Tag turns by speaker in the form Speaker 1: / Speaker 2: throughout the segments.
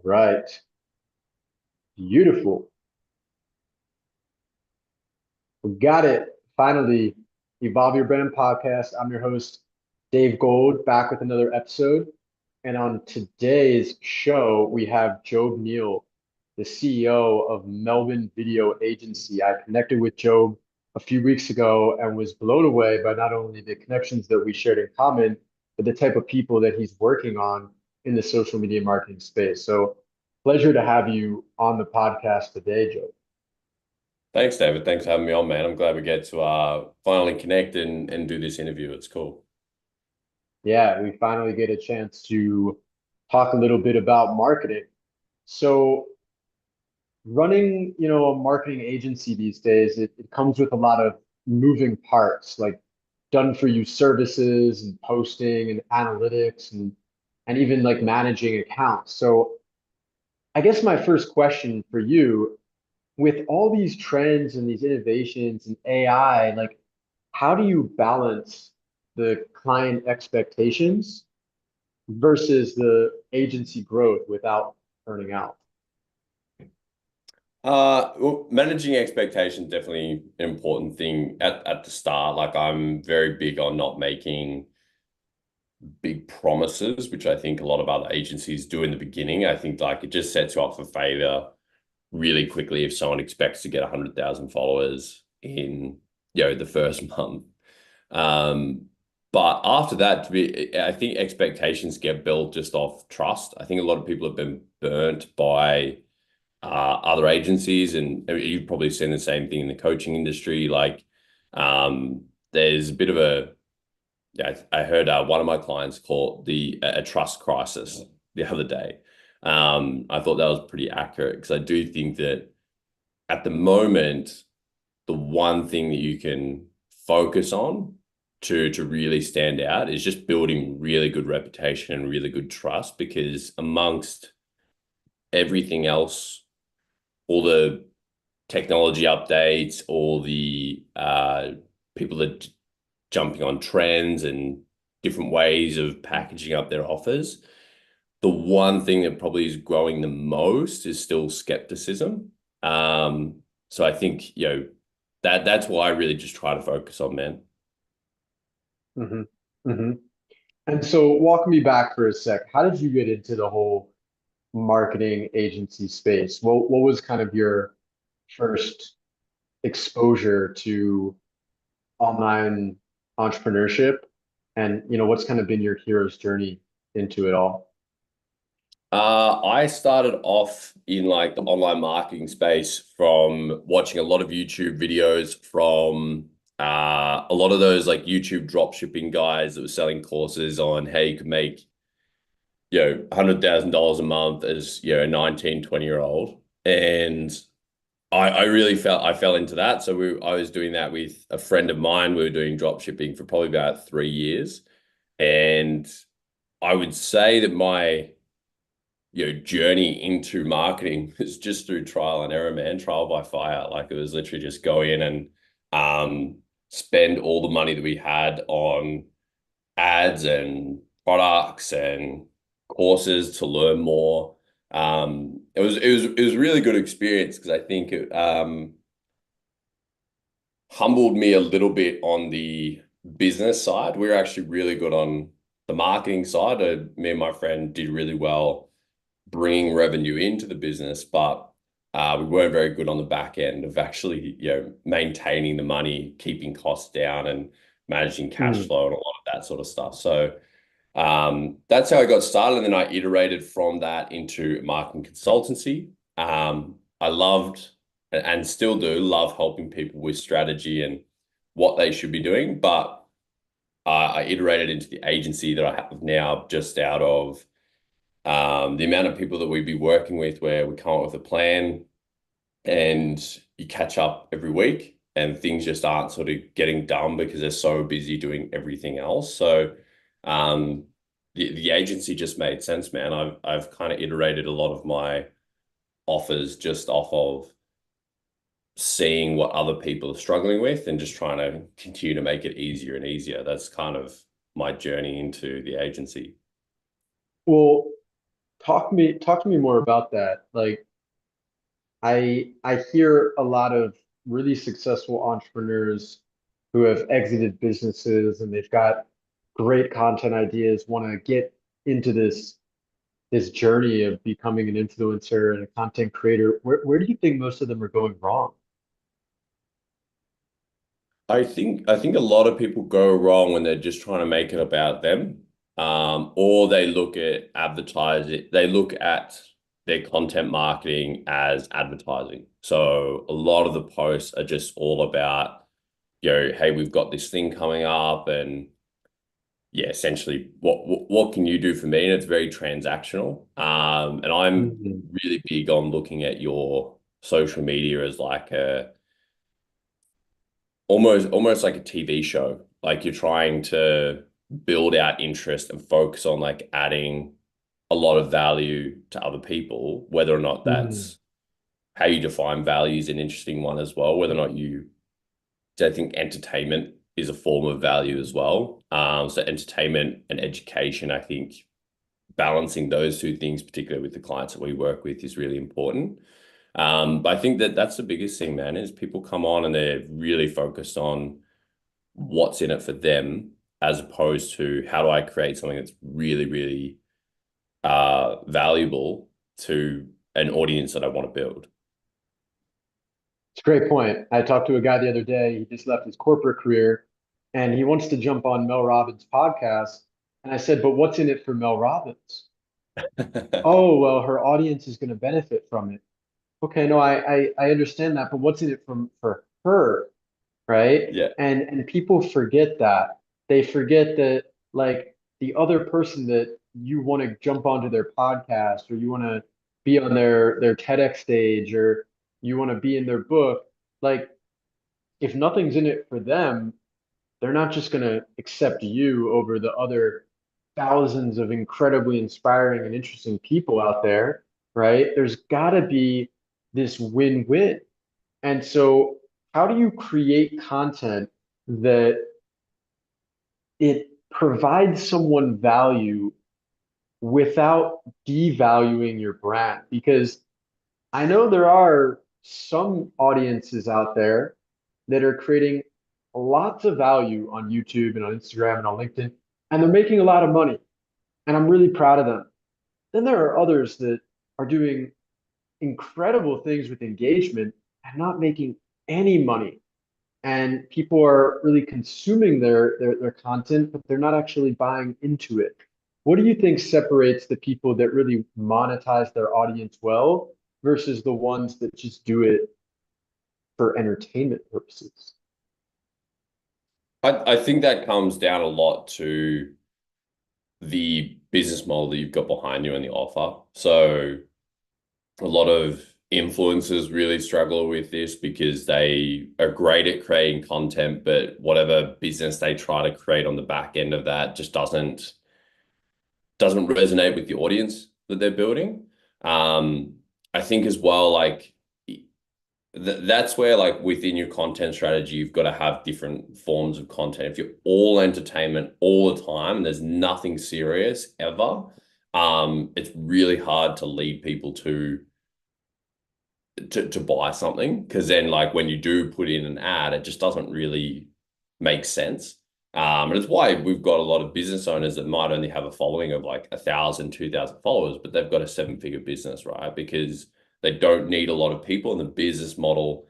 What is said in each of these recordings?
Speaker 1: Right. Beautiful. We got it. Finally, Evolve Your Brand podcast. I'm your host, Dave Gold, back with another episode. And on today's show, we have Job Neal, the CEO of Melbourne Video Agency. I connected with Job a few weeks ago and was blown away by not only the connections that we shared in common, but the type of people that he's working on in the social media marketing space. So, pleasure to have you on the podcast today, Job.
Speaker 2: Thanks, David. Thanks for having me on, man. I'm glad we get to finally connect and do this interview. It's cool.
Speaker 1: Yeah, we finally get a chance to talk a little bit about marketing. So running, a marketing agency these days, it comes with a lot of moving parts, like done for you services and posting and analytics and even like managing accounts. So I guess my first question for you, with all these trends and these innovations and AI, like how do you balance the client expectations versus the agency growth without burning out?
Speaker 2: Well, managing expectations definitely an important thing at the start. Like I'm very big on not making big promises, which I think a lot of other agencies do in the beginning. I think like it just sets you up for failure really quickly if someone expects to get 100,000 followers in, the first month. Um, but after that, I think expectations get built just off trust. I think a lot of people have been burnt by other agencies, and you've probably seen the same thing in the coaching industry. Like, there's a bit of a, yeah, I heard one of my clients call it a trust crisis the other day. I thought that was pretty accurate because I do think that at the moment, the one thing that you can focus on to really stand out is just building really good reputation and really good trust, because amongst everything else, all the technology updates, all the people that jumping on trends and different ways of packaging up their offers, the one thing that probably is growing the most is still skepticism. So I think, that's why I really just try to focus on, man.
Speaker 1: Hmm. Hmm. And so walk me back for a sec. How did you get into the whole marketing agency space? What was kind of your first exposure to online entrepreneurship? And what's kind of been your hero's journey into it all?
Speaker 2: I started off in like the online marketing space from watching a lot of YouTube videos from a lot of those like YouTube drop shipping guys that were selling courses on how you could make, $100,000 a month as, a 19, 20-year old. And I really I fell into that. So I was doing that with a friend of mine. We were doing drop shipping for probably about 3 years. And I would say that my journey into marketing was just through trial and error, man, trial by fire. Like it was literally just go in and spend all the money that we had on ads and products and courses to learn more. It was a really good experience because I think it humbled me a little bit on the business side. We were actually really good on the marketing side. Me and my friend did really well bringing revenue into the business, but we weren't very good on the back end of actually, maintaining the money, keeping costs down, and managing cash
Speaker 1: Mm,
Speaker 2: flow and a lot of that sort of stuff. So that's how I got started, and then I iterated from that into marketing consultancy. I loved and still do love helping people with strategy and what they should be doing, but I iterated into the agency that I have now, just out of the amount of people that we'd be working with, where we come up with a plan and you catch up every week and things just aren't sort of getting done because they're so busy doing everything else. So um, the agency just made sense, man. I've kind of iterated a lot of my offers just off of seeing what other people are struggling with and just trying to continue to make it easier and easier. That's kind of my journey into the agency.
Speaker 1: well, talk to me more about that. Like I hear a lot of really successful entrepreneurs who have exited businesses and they've got great content ideas, want to get into this journey of becoming an influencer and a content creator. Where do you think most of them are going wrong?
Speaker 2: I think a lot of people go wrong when they're just trying to make it about them. Or they look at advertising, they look at their content marketing as advertising. So a lot of the posts are just all about, hey, we've got this thing coming up, and yeah, essentially what can you do for me? And it's very transactional. And I'm
Speaker 1: Mhm.
Speaker 2: really big on looking at your social media as like a almost like a TV show. Like you're trying to build out interest and focus on like adding a lot of value to other people, whether or not
Speaker 1: Mhm.
Speaker 2: that's how you define value is an interesting one as well, whether or not you, I think entertainment is a form of value as well. So entertainment and education, I think balancing those two things, particularly with the clients that we work with, is really important. But I think that that's the biggest thing, man, is people come on and they're really focused on what's in it for them, as opposed to how do I create something that's really, really valuable to an audience that I want to build.
Speaker 1: It's a great point. I talked to a guy the other day. He just left his corporate career and he wants to jump on Mel Robbins' podcast. And I said, but what's in it for Mel Robbins? Oh, well, her audience is going to benefit from it. Okay, no, I understand that, but what's in it for her, right?
Speaker 2: Yeah.
Speaker 1: And people forget that. They forget that like the other person that you want to jump onto their podcast or you want to be on their TEDx stage or you want to be in their book, like if nothing's in it for them, they're not just going to accept you over the other thousands of incredibly inspiring and interesting people out there, right? There's got to be this win-win. And so, how do you create content that it provides someone value without devaluing your brand? Because I know there are some audiences out there that are creating lots of value on YouTube and on Instagram and on LinkedIn, and they're making a lot of money. And I'm really proud of them. Then there are others that are doing incredible things with engagement and not making any money. And people are really consuming their content, but they're not actually buying into it. What do you think separates the people that really monetize their audience well versus the ones that just do it for entertainment purposes?
Speaker 2: I think that comes down a lot to the business model that you've got behind you and the offer. So a lot of influencers really struggle with this because they are great at creating content, but whatever business they try to create on the back end of that just doesn't resonate with the audience that they're building. Um, I think as well, like that's where like within your content strategy, you've got to have different forms of content. If you're all entertainment all the time and there's nothing serious ever, it's really hard to lead people to buy something, because then like when you do put in an ad, it just doesn't really make sense. And it's why we've got a lot of business owners that might only have a following of like 1,000, 2,000 followers, but they've got a seven-figure business, right? Because they don't need a lot of people, and the business model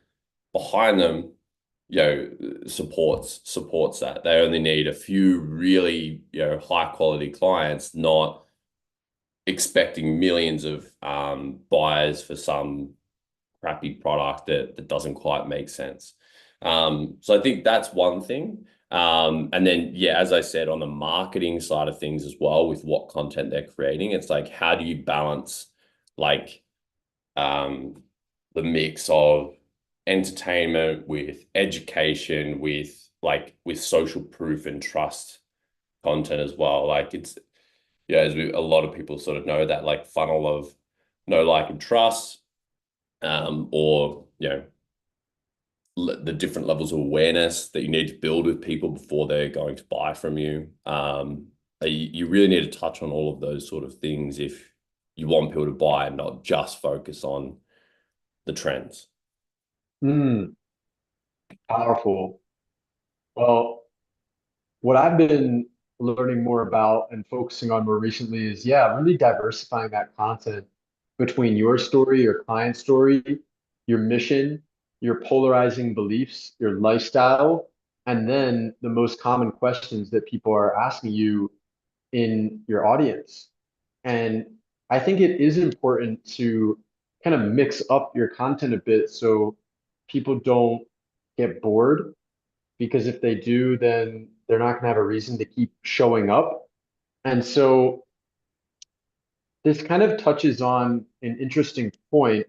Speaker 2: behind them, supports that. They only need a few really, high quality clients, not expecting millions of buyers for some crappy product that doesn't quite make sense. So I think that's one thing. And then, yeah, as I said, on the marketing side of things as well, with what content they're creating, it's like, how do you balance like um, the mix of entertainment with education, with social proof and trust content as well? Like it's, yeah, a lot of people sort of know that like funnel of know, like, and trust, or the different levels of awareness that you need to build with people before they're going to buy from you. You really need to touch on all of those sort of things you want people to buy and not just focus on the trends.
Speaker 1: Mm, powerful. Well, what I've been learning more about and focusing on more recently is, yeah, really diversifying that content between your story, your client story, your mission, your polarizing beliefs, your lifestyle, and then the most common questions that people are asking you in your audience. And I think it is important to kind of mix up your content a bit so people don't get bored, because if they do, then they're not going to have a reason to keep showing up. And so this kind of touches on an interesting point,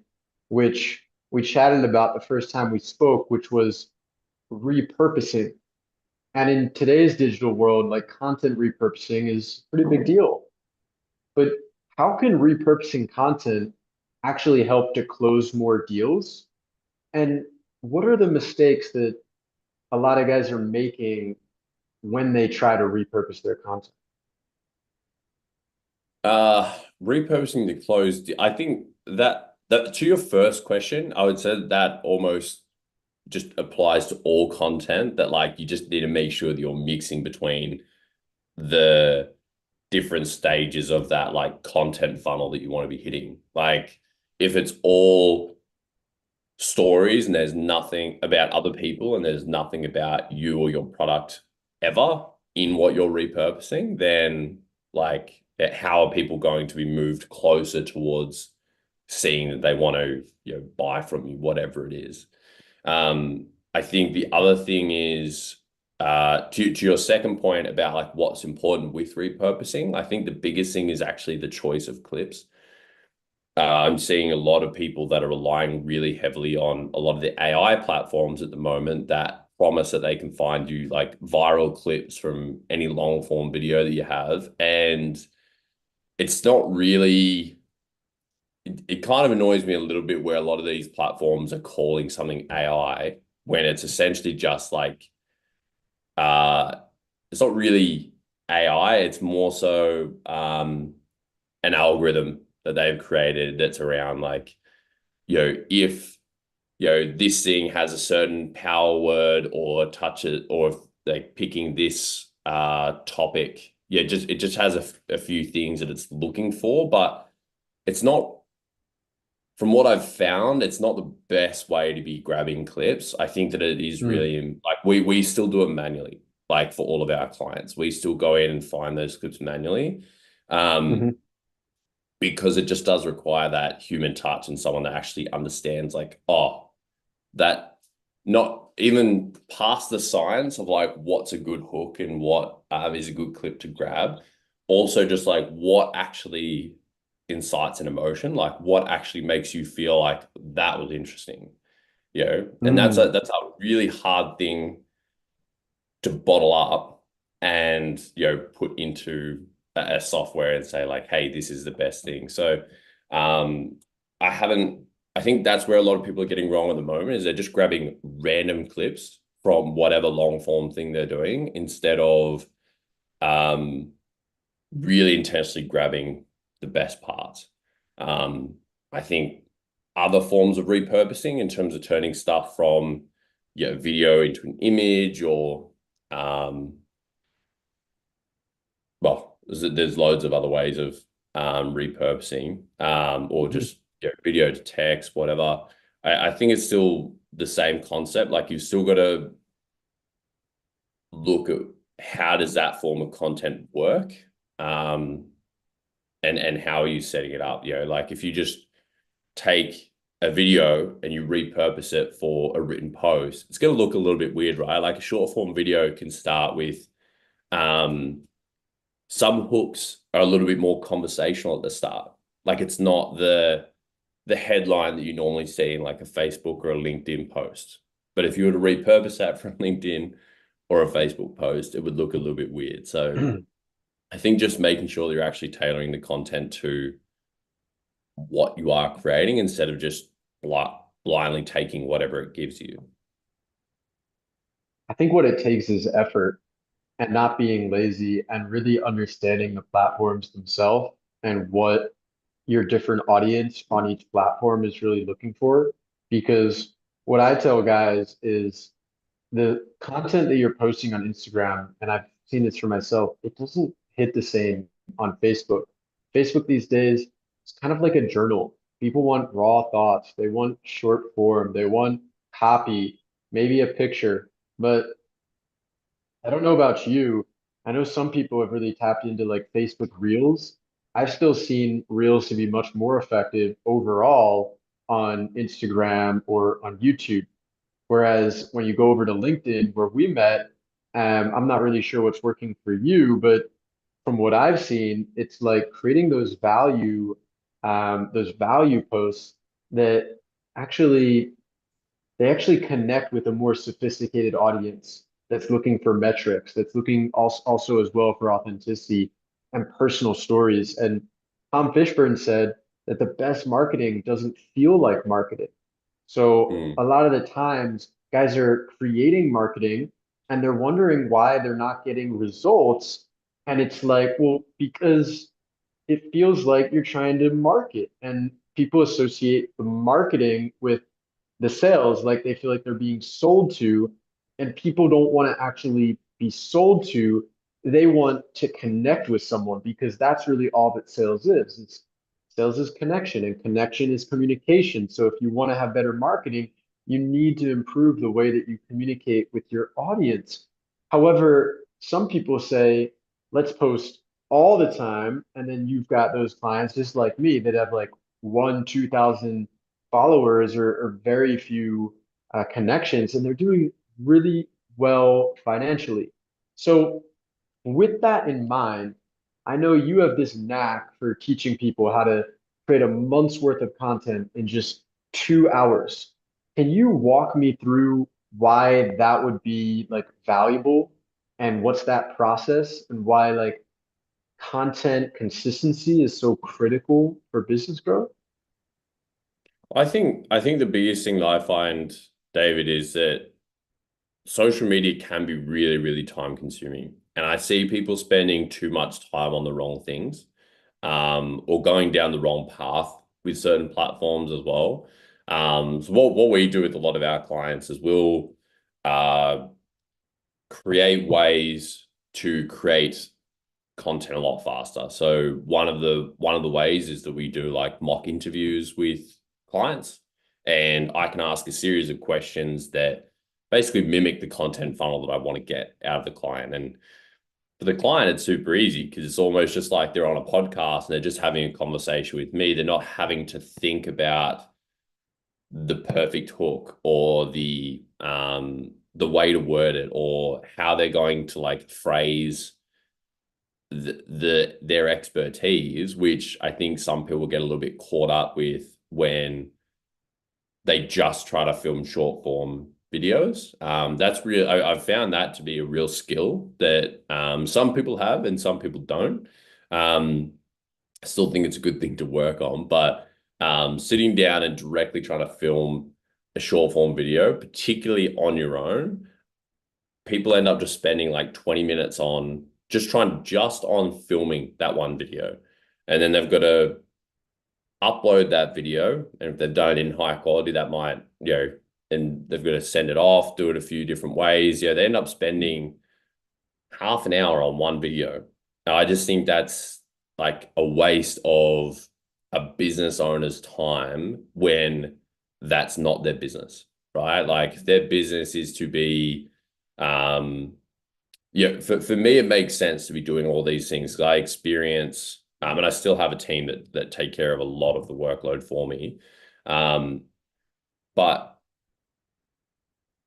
Speaker 1: which we chatted about the first time we spoke, which was repurposing. And in today's digital world, like content repurposing is a pretty big deal. But how can repurposing content actually help to close more deals? And what are the mistakes that a lot of guys are making when they try to repurpose their content?
Speaker 2: Repurposing the closed, I think that to your first question, I would say that almost just applies to all content that like you just need to make sure that you're mixing between the different stages of that like content funnel that you want to be hitting. Like if it's all stories and there's nothing about other people and there's nothing about you or your product ever in what you're repurposing, then like how are people going to be moved closer towards seeing that they want to, buy from you, whatever it is. I think the other thing is to your second point about like what's important with repurposing, I think the biggest thing is actually the choice of clips. I'm seeing a lot of people that are relying really heavily on a lot of the AI platforms at the moment that promise that they can find you like viral clips from any long form video that you have. And it's not really, it kind of annoys me a little bit where a lot of these platforms are calling something AI when it's essentially just like, uh, it's not really AI, it's more so an algorithm that they've created that's around like, if this thing has a certain power word or touch it or like picking this topic, just it just has a few things that it's looking for, but it's not, from what I've found, it's not the best way to be grabbing clips. I think that it is
Speaker 1: Mm,
Speaker 2: really like we still do it manually, like for all of our clients. We still go in and find those clips manually. Um,
Speaker 1: mhm,
Speaker 2: because it just does require that human touch and someone that actually understands like, oh, that not even past the science of like what's a good hook and what is a good clip to grab. Also, just like what actually incites an emotion, like what actually makes you feel like that was interesting, and
Speaker 1: mm,
Speaker 2: that's a really hard thing to bottle up and put into a software and say like, hey, this is the best thing. So um I haven't I think that's where a lot of people are getting wrong at the moment is they're just grabbing random clips from whatever long form thing they're doing instead of um really intentionally grabbing the best parts. um I think other forms of repurposing in terms of turning stuff from video into an image or um, well, there's loads of other ways of repurposing or
Speaker 1: mhm,
Speaker 2: just video to text, whatever. I think it's still the same concept. Like you've still got to look at how does that form of content work, um, and how are you setting it up? Like if you just take a video and you repurpose it for a written post, it's going to look a little bit weird, right? Like a short form video can start with um some hooks are a little bit more conversational at the start. Like it's not the headline that you normally see in like a Facebook or a LinkedIn post. But if you were to repurpose that from LinkedIn or a Facebook post, it would look a little bit weird. So I think just making sure that you're actually tailoring the content to what you are creating instead of just blindly taking whatever it gives you.
Speaker 1: I think what it takes is effort and not being lazy and really understanding the platforms themselves and what your different audience on each platform is really looking for. Because what I tell guys is the content that you're posting on Instagram, and I've seen this for myself, it doesn't hit the same on Facebook. Facebook these days, it's kind of like a journal. People want raw thoughts, they want short form, they want copy, maybe a picture. But I don't know about you. I know some people have really tapped into like Facebook Reels. I've still seen Reels to be much more effective overall on Instagram or on YouTube. Whereas when you go over to LinkedIn, where we met, I'm not really sure what's working for you, but from what I've seen, it's like creating those value posts that actually they actually connect with a more sophisticated audience that's looking for metrics, that's looking also as well for authenticity and personal stories. And Tom Fishburne said that the best marketing doesn't feel like marketing. So
Speaker 2: Mm.
Speaker 1: a lot of the times, guys are creating marketing and they're wondering why they're not getting results. And it's like, well, because it feels like you're trying to market, and people associate the marketing with the sales, like they feel like they're being sold to, and people don't want to actually be sold to. They want to connect with someone because that's really all that sales is. Sales is connection, and connection is communication. So if you want to have better marketing, you need to improve the way that you communicate with your audience. However, some people say, let's post all the time, and then you've got those clients just like me that have like 2,000 followers or very few connections, and they're doing really well financially. So, with that in mind, I know you have this knack for teaching people how to create a month's worth of content in just 2 hours. Can you walk me through why that would be like valuable and what's that process and why like content consistency is so critical for business growth?
Speaker 2: I think the biggest thing that I find, David, is that social media can be really, really time consuming. And I see people spending too much time on the wrong things, or going down the wrong path with certain platforms as well. So what we do with a lot of our clients is we'll uh, create ways to create content a lot faster. So one of the ways is that we do like mock interviews with clients, and I can ask a series of questions that basically mimic the content funnel that I want to get out of the client. And for the client, it's super easy because it's almost just like they're on a podcast and they're just having a conversation with me. They're not having to think about the perfect hook or the way to word it or how they're going to like phrase their expertise, which I think some people get a little bit caught up with when they just try to film short form videos. That's real. I've found that to be a real skill that some people have and some people don't. I still think it's a good thing to work on, but sitting down and directly trying to film a short form video, particularly on your own, people end up just spending like 20 minutes on just on filming that one video. And then they've got to upload that video. And if they've done it in high quality, that might, and they've got to send it off, do it a few different ways. They end up spending half an hour on one video. Now, I just think that's like a waste of a business owner's time when that's not their business, right? Like if their business is to be, um, yeah, for me, it makes sense to be doing all these things because I experience, and I still have a team that take care of a lot of the workload for me. Um, but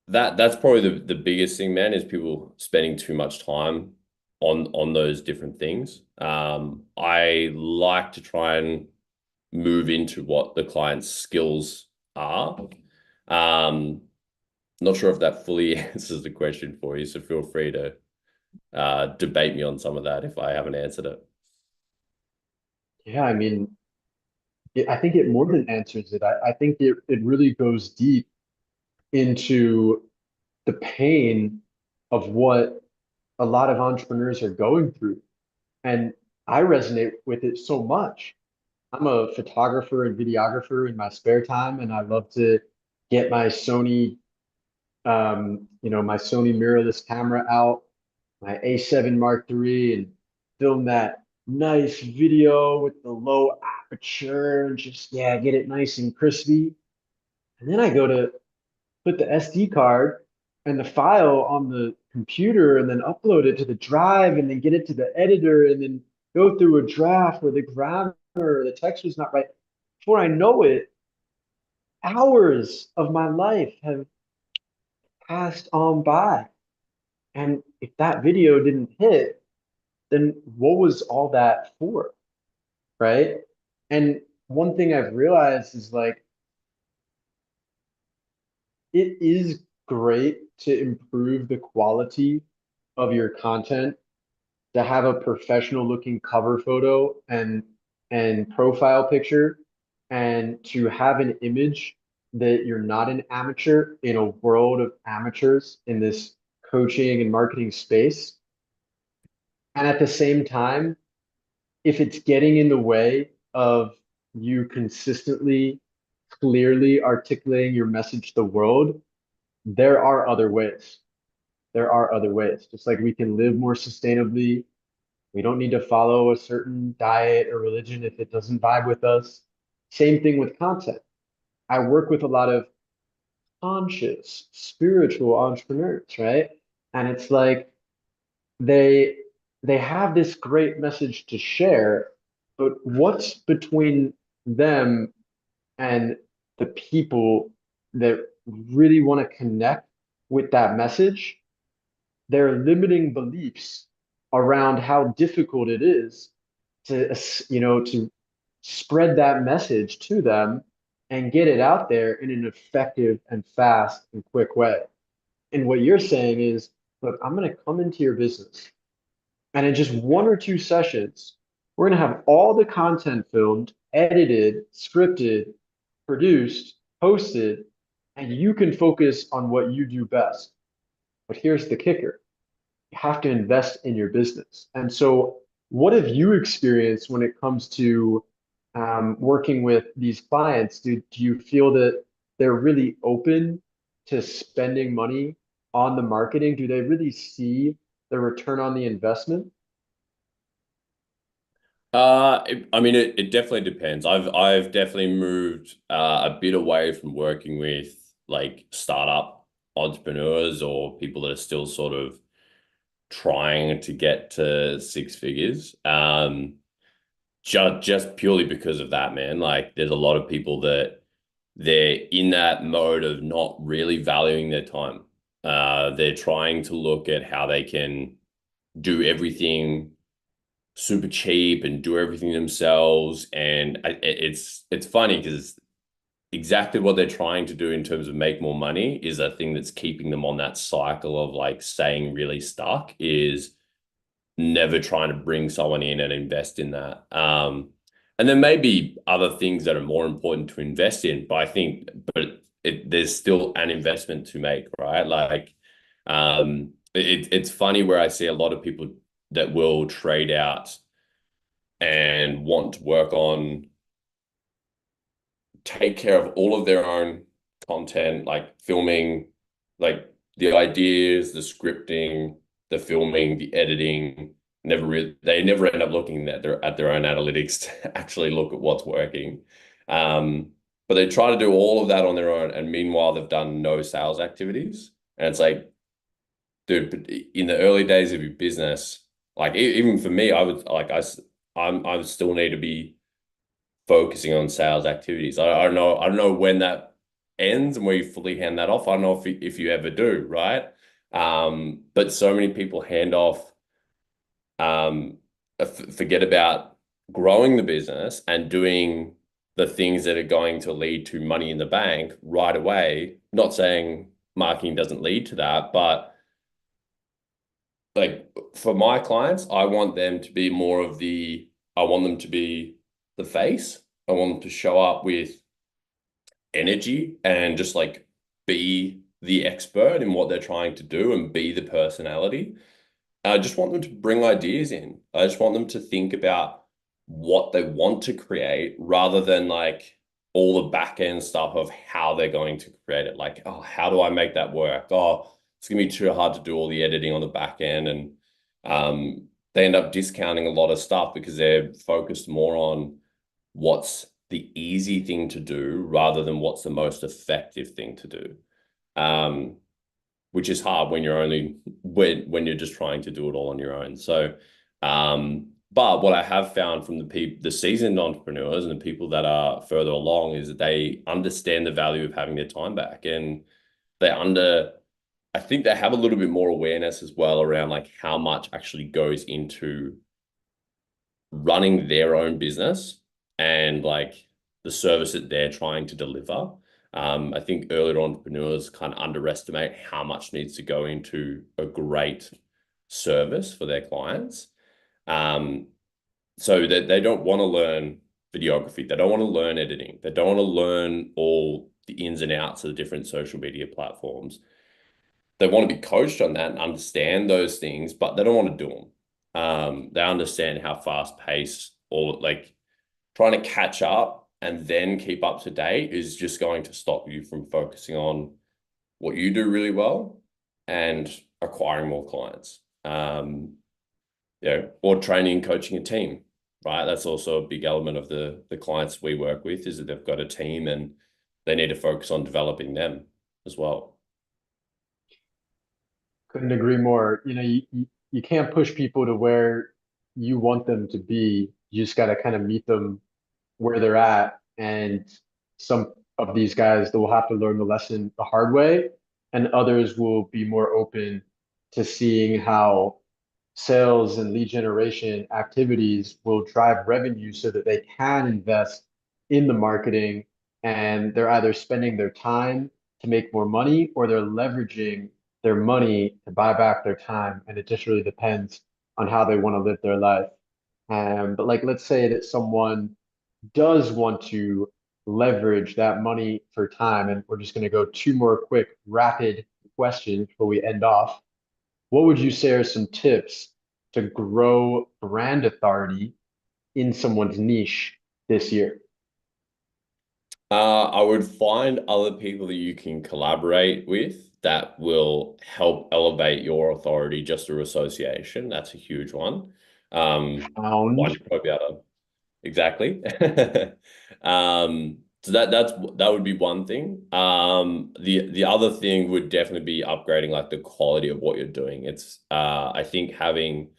Speaker 2: that's probably the biggest thing, man, is people spending too much time on those different things. I like to try and move into what the client's skills are. Not sure if that fully answers the question for you, so feel free to debate me on some of that if I haven't answered it.
Speaker 1: Yeah, I mean, I think it more than answers it. I think it really goes deep into the pain of what a lot of entrepreneurs are going through. And I resonate with it so much I'm a photographer and videographer in my spare time, and I love to get my Sony, my Sony mirrorless camera out, my A7 Mark III, and film that nice video with the low aperture and just, yeah, get it nice and crispy. And then I go to put the SD card and the file on the computer and then upload it to the drive and then get it to the editor and then go through a draft where the grammar or the text was not right. Before I know it, hours of my life have passed on by. And if that video didn't hit, then what was all that for? Right. And one thing I've realized is like, it is great to improve the quality of your content, to have a professional looking cover photo and profile picture, and to have an image that you're not an amateur in a world of amateurs in this coaching and marketing space. And at the same time, if it's getting in the way of you consistently, clearly articulating your message to the world, there are other ways. There are other ways. Just like we can live more sustainably, we don't need to follow a certain diet or religion if it doesn't vibe with us. Same thing with content. I work with a lot of conscious, spiritual entrepreneurs, right? And it's like they they have this great message to share, but what's between them and the people that really want to connect with that message? Their limiting beliefs around how difficult it is to, to spread that message to them and get it out there in an effective and fast and quick way. And what you're saying is, look, I'm going to come into your business and in just one or two sessions, we're going to have all the content filmed, edited, scripted, produced, posted, and you can focus on what you do best. But here's the kicker: you have to invest in your business. And so, what have you experienced when it comes to working with these clients? Do you feel that they're really open to spending money on the marketing? Do they really see the return on the investment?
Speaker 2: I mean, it definitely depends. I've definitely moved a bit away from working with like startup entrepreneurs or people that are still sort of trying to get to six figures. Just purely because of that, man. Like, there's a lot of people that they're in that mode of not really valuing their time. They're trying to look at how they can do everything super cheap and do everything themselves. And it's funny because exactly what they're trying to do in terms of make more money is a thing that's keeping them on that cycle of like staying really stuck, is never trying to bring someone in and invest in that. And then maybe other things that are more important to invest in, but I think, there's still an investment to make, right? Like, it's funny where I see a lot of people that will trade out and want to work on take care of all of their own content, like filming, like the ideas, the scripting, the filming, the editing. They never end up looking at their own analytics to actually look at what's working. But they try to do all of that on their own, and meanwhile they've done no sales activities. And it's like, dude, but in the early days of your business, like even for me, I would like I would still need to be focusing on sales activities. I don't know when that ends and where you fully hand that off. I don't know if you ever do, right? But so many people hand off, um, forget about growing the business and doing the things that are going to lead to money in the bank right away. Not saying marketing doesn't lead to that, but like for my clients, I want them to be the face. I want them to show up with energy and just like be the expert in what they're trying to do and be the personality. I just want them to bring ideas in. I just want them to think about what they want to create rather than like all the back end stuff of how they're going to create it. Like, oh, how do I make that work? Oh, it's gonna be too hard to do all the editing on the back end. And they end up discounting a lot of stuff because they're focused more on what's the easy thing to do rather than what's the most effective thing to do. Um, which is hard when you're only when you're just trying to do it all on your own. So, but what I have found from the seasoned entrepreneurs and the people that are further along is that they understand the value of having their time back, and they under I think they have a little bit more awareness as well around like how much actually goes into running their own business and like the service that they're trying to deliver. I think earlier entrepreneurs kind of underestimate how much needs to go into a great service for their clients. Um, so that they don't want to learn videography, they don't want to learn editing, they don't want to learn all the ins and outs of the different social media platforms. They want to be coached on that and understand those things, but they don't want to do them. They understand how fast paced or like trying to catch up and then keep up to date is just going to stop you from focusing on what you do really well and acquiring more clients. Or training and coaching a team, right? That's also a big element of the clients we work with is that they've got a team and they need to focus on developing them as well.
Speaker 1: Couldn't agree more. You can't push people to where you want them to be. You just got to kind of meet them where they're at. And some of these guys, they will have to learn the lesson the hard way, and others will be more open to seeing how sales and lead generation activities will drive revenue so that they can invest in the marketing, and they're either spending their time to make more money or they're leveraging their money to buy back their time. And it just really depends on how they want to live their life. But like, let's say that someone does want to leverage that money for time, and we're just going to go two more quick rapid questions before we end off. What would you say are some tips to grow brand authority in someone's niche this year?
Speaker 2: I would find other people that you can collaborate with that will help elevate your authority just through association. That's a huge one. One,
Speaker 1: Found.
Speaker 2: you probably be able to exactly. So that would be one thing. The other thing would definitely be upgrading like the quality of what you're doing. It's I think having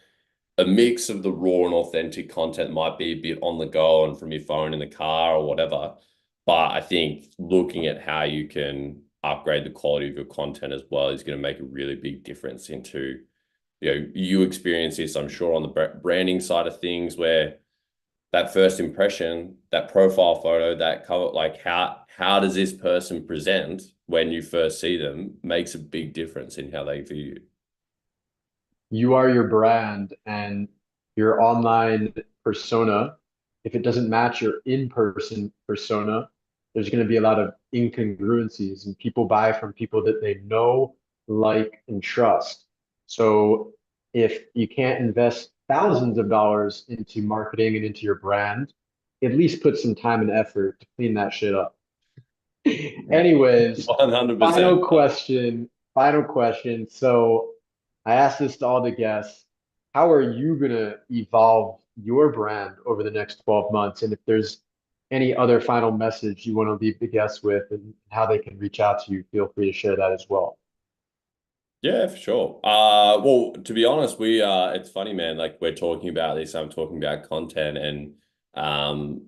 Speaker 2: a mix of the raw and authentic content might be a bit on the go and from your phone in the car or whatever. But I think looking at how you can upgrade the quality of your content as well is going to make a really big difference into, you experience this, I'm sure, on the branding side of things where that first impression, that profile photo, that cover, like how does this person present when you first see them makes a big difference in how they view you.
Speaker 1: You are your brand, and your online persona, if it doesn't match your in-person persona, there's going to be a lot of incongruencies, and people buy from people that they know, like, and trust. So if you can't invest thousands of dollars into marketing and into your brand, at least put some time and effort to clean that shit up. Anyways,
Speaker 2: 100%.
Speaker 1: final question. Final question. So I asked this to all the guests. How are you gonna evolve your brand over the next 12 months? And if there's any other final message you want to leave the guests with and how they can reach out to you, feel free to share that as well.
Speaker 2: Yeah, for sure. Well, to be honest, it's funny, man. Like we're talking about this, I'm talking about content, and um,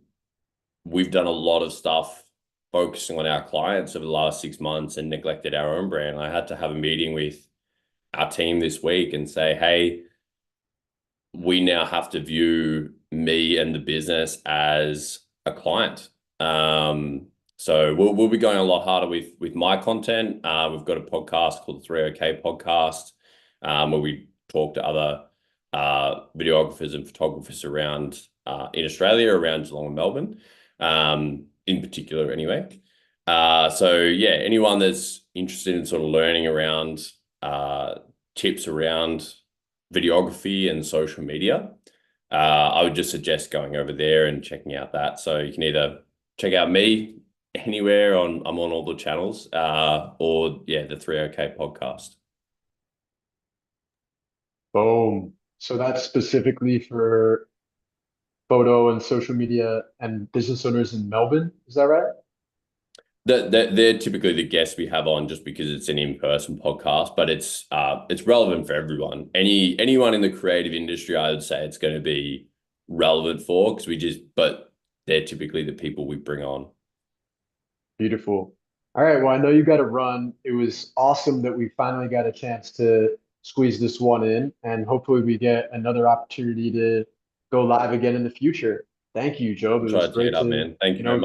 Speaker 2: we've done a lot of stuff focusing on our clients over the last 6 months and neglected our own brand. I had to have a meeting with our team this week and say, hey, we now have to view me and the business as a client. So we'll be going a lot harder with my content. We've got a podcast called the 3OK podcast, where we talk to other videographers and photographers around in Australia, around Geelong and Melbourne, in particular anyway. So yeah, anyone that's interested in sort of learning around tips around videography and social media, I would just suggest going over there and checking out that. So you can either check out me anywhere I'm on all the channels, or yeah, the 3OK podcast.
Speaker 1: Boom. So that's specifically for photo and social media and business owners in Melbourne. Is that right?
Speaker 2: They're typically the guests we have on just because it's an in-person podcast, but it's relevant for everyone. Anyone in the creative industry, I would say it's going to be relevant for because but they're typically the people we bring on.
Speaker 1: Beautiful. All right. Well, I know you got to run. It was awesome that we finally got a chance to squeeze this one in, and hopefully we get another opportunity to go live again in the future. Thank you, Job.
Speaker 2: I'll
Speaker 1: It
Speaker 2: try
Speaker 1: was
Speaker 2: to tee it
Speaker 1: great
Speaker 2: up,
Speaker 1: to,
Speaker 2: man. Thank you very much.
Speaker 1: go